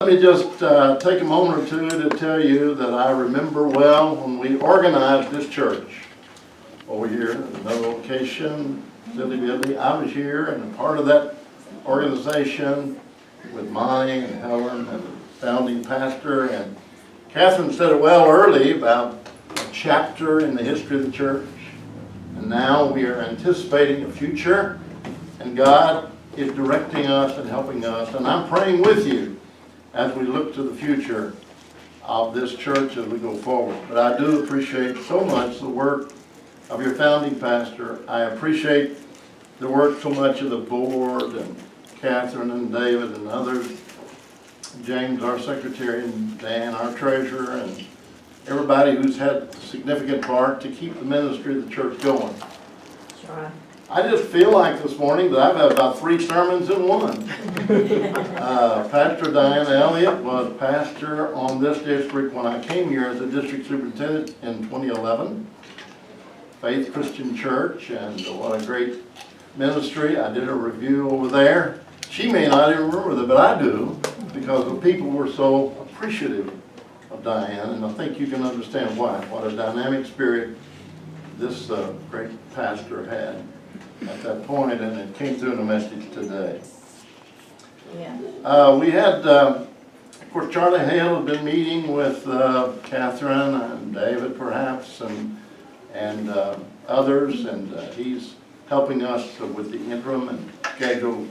Let me just take a moment or two to tell you that I remember well when we organized this church over here in another location, Silly Billy. I was here and a part of that organization with Monty and Helen and the founding pastor. And Catherine said it well early about a chapter in the history of the church. And now we are anticipating a future, and God is directing us and helping us. And I'm praying with you as we look to the future of this church as we go forward. But I do appreciate so much the work of your founding pastor. I appreciate the work so much of the board and Catherine and David and others, James, our secretary, and Dan, our treasurer, and everybody who's had a significant part to keep the ministry of the church going. That's right. I just feel like this morning that I've had about 3 sermons in one. Pastor Diane Elliott was pastor on this district when I came here as a district superintendent in 2011. Faith Christian Church, and what a great ministry. I did a review over there. She may not even remember that, but I do, because the people were so appreciative of Diane, and I think you can understand why. What a dynamic spirit this great pastor had at that point, and it came through in the message today. Yeah. We had, of course, Charlie Hale had been meeting with Catherine and David, perhaps, and others, and he's helping us with the interim and schedule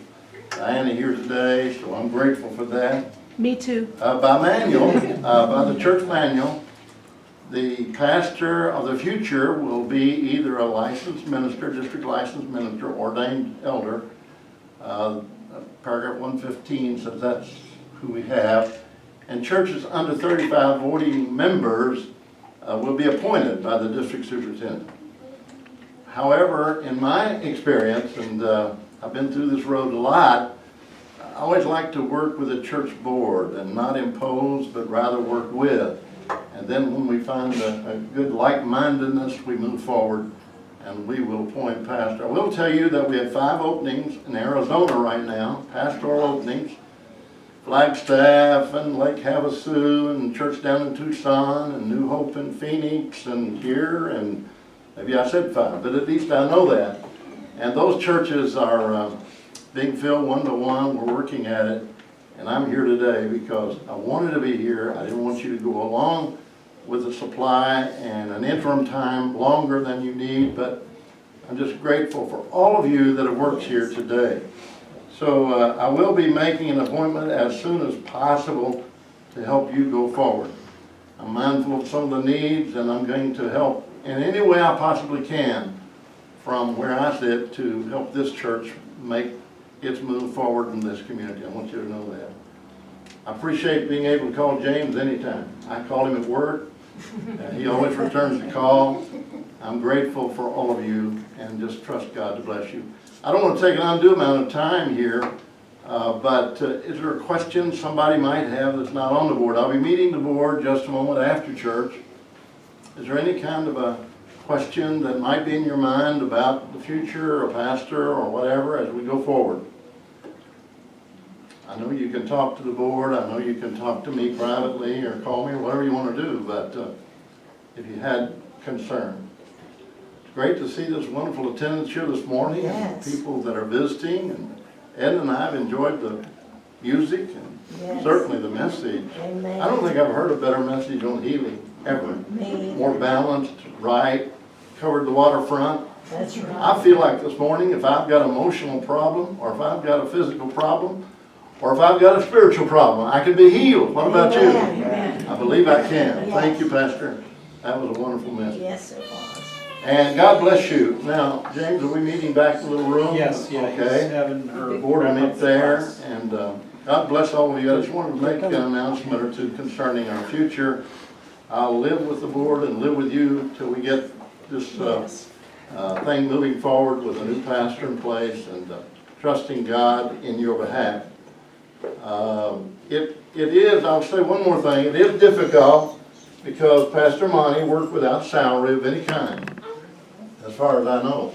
Diana here today, so I'm grateful for that. Me too. By manual, by the church manual, the pastor of the future will be either a licensed minister, district licensed minister, ordained elder. Paragraph 115 says that's who we have. And churches under 35 voting members will be appointed by the district superintendent. However, in my experience, and I've been through this road a lot, I always like to work with a church board and not impose, but rather work with. And then when we find a good like-mindedness, we move forward and we will appoint pastor. I will tell you that we have 5 openings in Arizona right now, pastoral openings. Flagstaff and Lake Havasu and church down in Tucson and New Hope in Phoenix and here, and maybe I said 5, but at least I know that. And those churches are being filled one-to-one. We're working at it. And I'm here today because I wanted to be here. I didn't want you to go along with the supply and an interim time longer than you need, but I'm just grateful for all of you that have worked here today. So I will be making an appointment as soon as possible to help you go forward. I'm mindful of some of the needs, and I'm going to help in any way I possibly can from where I sit to help this church make its move forward in this community. I want you to know that. I appreciate being able to call James anytime. I call him at work, and he always returns the call. I'm grateful for all of you, and just trust God to bless you. I don't want to take an undue amount of time here, but is there a question somebody might have that's not on the board? I'll be meeting the board just a moment after church. Is there any kind of a question that might be in your mind about the future, or pastor, or whatever as we go forward? I know you can talk to the board. I know you can talk to me privately or call me or whatever you want to do, but if you had concern. It's great to see this wonderful attendance here this morning. Yes. And people that are visiting, and Ed and I have enjoyed the music and Yes. certainly the message. Amen. I don't think I've heard a better message on healing ever. Me. More balanced, right, covered the waterfront. That's right. I feel like this morning, if I've got an emotional problem, or if I've got a physical problem, or if I've got a spiritual problem, I can be healed. What about you? Amen. I believe I can. Yes. Thank you, Pastor. That was a wonderful message. Yes, it was. And God bless you. Now, James, are we meeting back in the little room? Yes, yeah, he's Okay. having her The board will meet there, class. and God bless all of you. I just wanted to make an announcement or two concerning our future. I'll live with the board and live with you till we get this Yes. thing moving forward with a new pastor in place, and trusting God in your behalf. It is, I'll say one more thing, it is difficult because Pastor Monty worked without salary of any kind, as far as I know.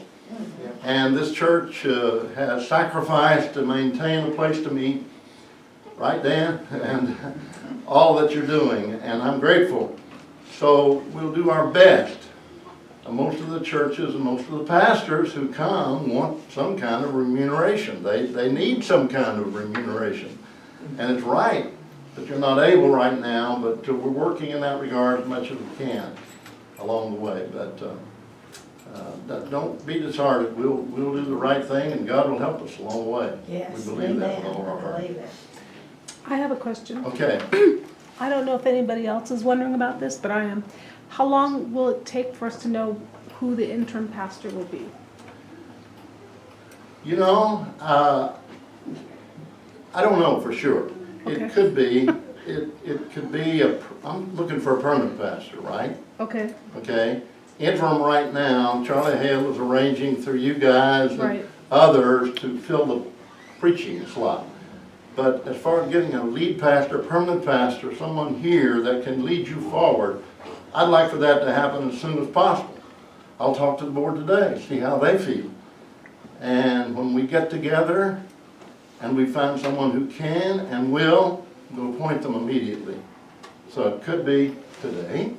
And this church has sacrificed to maintain a place to meet. Right, Dan? And all that you're doing, and I'm grateful. So we'll do our best. Most of the churches and most of the pastors who come want some kind of remuneration. They need some kind of remuneration. And it's right that you're not able right now, but we're working in that regard as much as we can along the way. But don't be disheartened. We'll do the right thing, and God will help us along the way. Yes, We believe that amen. with all of our I heart. believe it. I have a question. Okay. I don't know if anybody else is wondering about this, but I am. How long will it take for us to know who the interim pastor will be? You know, I don't know for sure. Okay. It could be, it could be I'm looking for a permanent pastor, right? Okay, Okay? Interim right now, Charlie Hale is arranging through you guys and Right. others to fill the preaching slot. But as far as getting a lead pastor, permanent pastor, someone here that can lead you forward, I'd like for that to happen as soon as possible. I'll talk to the board today, see how they feel. And when we get together and we find someone who can and will, we'll appoint them immediately. So it could be today,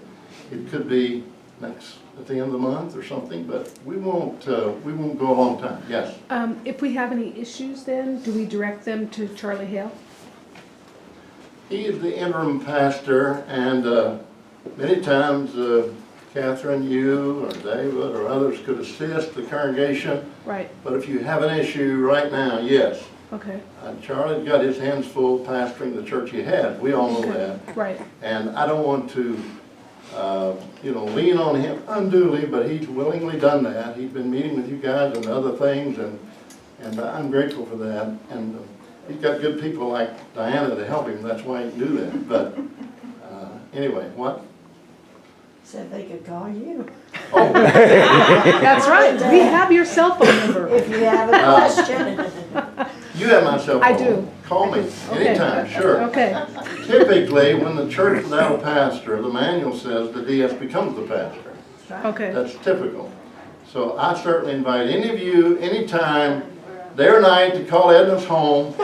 it could be at the end of the month or something, but we won't go a long time. Yes? if we have any issues then, do we direct them to Charlie Hale? He is the interim pastor, and many times Catherine, you, or David, or others could assist the congregation. Right, But if you have an issue right now, yes. okay, Charlie's got his hands full pastoring the church he has. We all know okay, that. right, And I don't want to, lean on him unduly, but he's willingly done that. He's been meeting with you guys and other things, and I'm grateful for that. And he's got good people like Diana to help him. That's why he can do that. But anyway, what? Said they could call you. Oh, that's right, we have your cell phone number. If you have a question. you have my cell phone. I do. Call me Okay. anytime, sure. Okay, Typically, when the church without a pastor, the manual says the DS becomes the pastor. okay, That's typical. So I certainly invite any of you, anytime, day or night, to call Edna's home.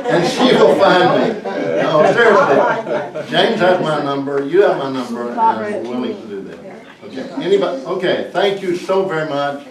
And she will find me. No, seriously. James has my number, you have my number, and I'm willing to do that. Okay, anybody, okay, thank you so very much.